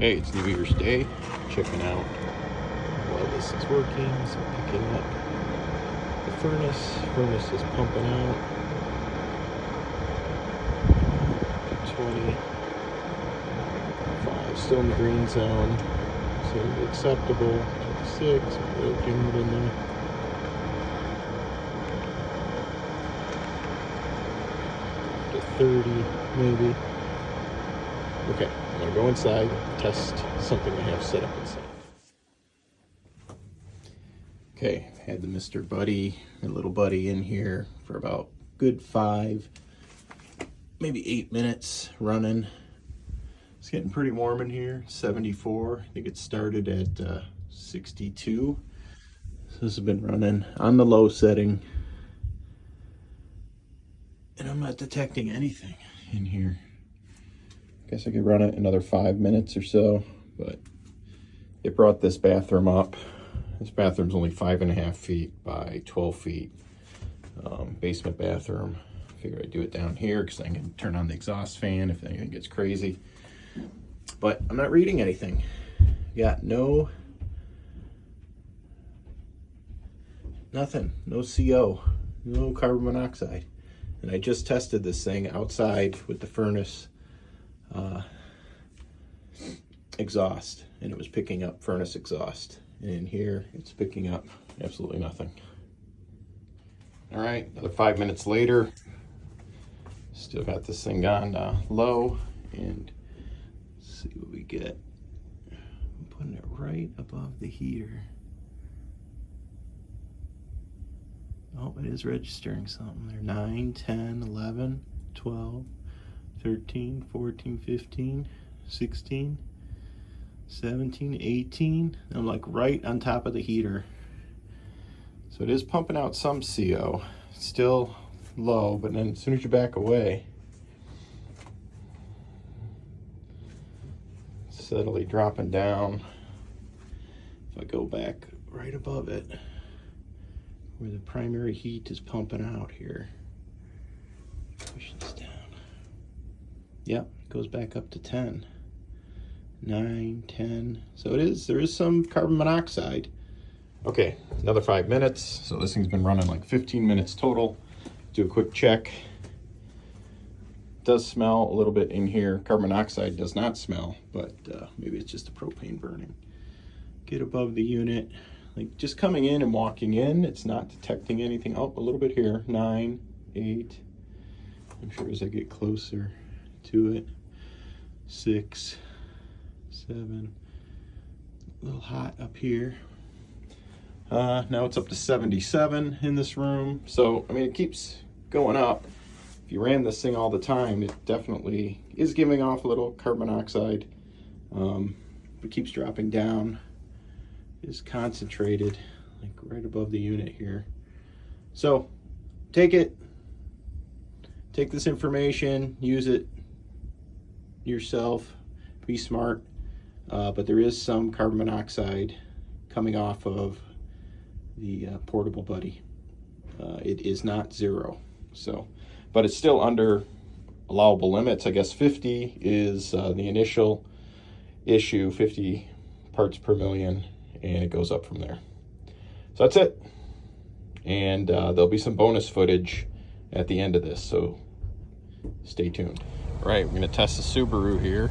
Hey, it's New Year's Day. Checking out while this is working. So picking up the furnace. Furnace is pumping out 25. Still in the green zone. Seems acceptable. 26. Little humid in there. To 30 maybe. Okay, I'm gonna go inside, test something I have set up inside. Okay, I've had the Mr. Buddy, my little buddy, in here for about good 5, maybe 8 minutes running. It's getting pretty warm in here, 74. I think it started at 62. So this has been running on the low setting. And I'm not detecting anything in here. Guess I could run it another 5 minutes or so, but it brought this bathroom up. This bathroom's only 5.5 feet by 12 feet. Basement bathroom. Figure I'd do it down here because I can turn on the exhaust fan if anything gets crazy. But I'm not reading anything. Got nothing, no CO, no carbon monoxide. And I just tested this thing outside with the furnace exhaust, and it was picking up furnace exhaust. And in here, it's picking up absolutely nothing. All right, another 5 minutes later, still got this thing on low, and let's see what we get. I'm putting it right above the heater. Oh, it is registering something there. 9, 10, 11, 12, 13, 14, 15, 16, 17, 18. I'm like right on top of the heater. So it is pumping out some CO. It's still low, but then as soon as you back away, it's steadily dropping down. If I go back right above it, where the primary heat is pumping out here, push this down. Yep, it goes back up to 10, 9, 10. So there is some carbon monoxide. Okay, another 5 minutes. So this thing's been running like 15 minutes total. Do a quick check. It does smell a little bit in here. Carbon monoxide does not smell, but maybe it's just the propane burning. Get above the unit. Like just coming in and walking in, it's not detecting anything. Oh, a little bit here. 9, 8. I'm sure as I get closer to it, 6, 7. A little hot up here. Now it's up to 77 in this room. So, I mean, it keeps going up. If you ran this thing all the time, it definitely is giving off a little carbon monoxide. It keeps dropping down. Is concentrated like right above the unit here. So take this information, use it yourself, be smart, but there is some carbon monoxide coming off of the portable buddy. It is not 0, so, but it's still under allowable limits. I guess 50 is the initial issue, 50 parts per million, and it goes up from there. So that's it. And there'll be some bonus footage at the end of this, so stay tuned. All right, we're gonna test the Subaru here.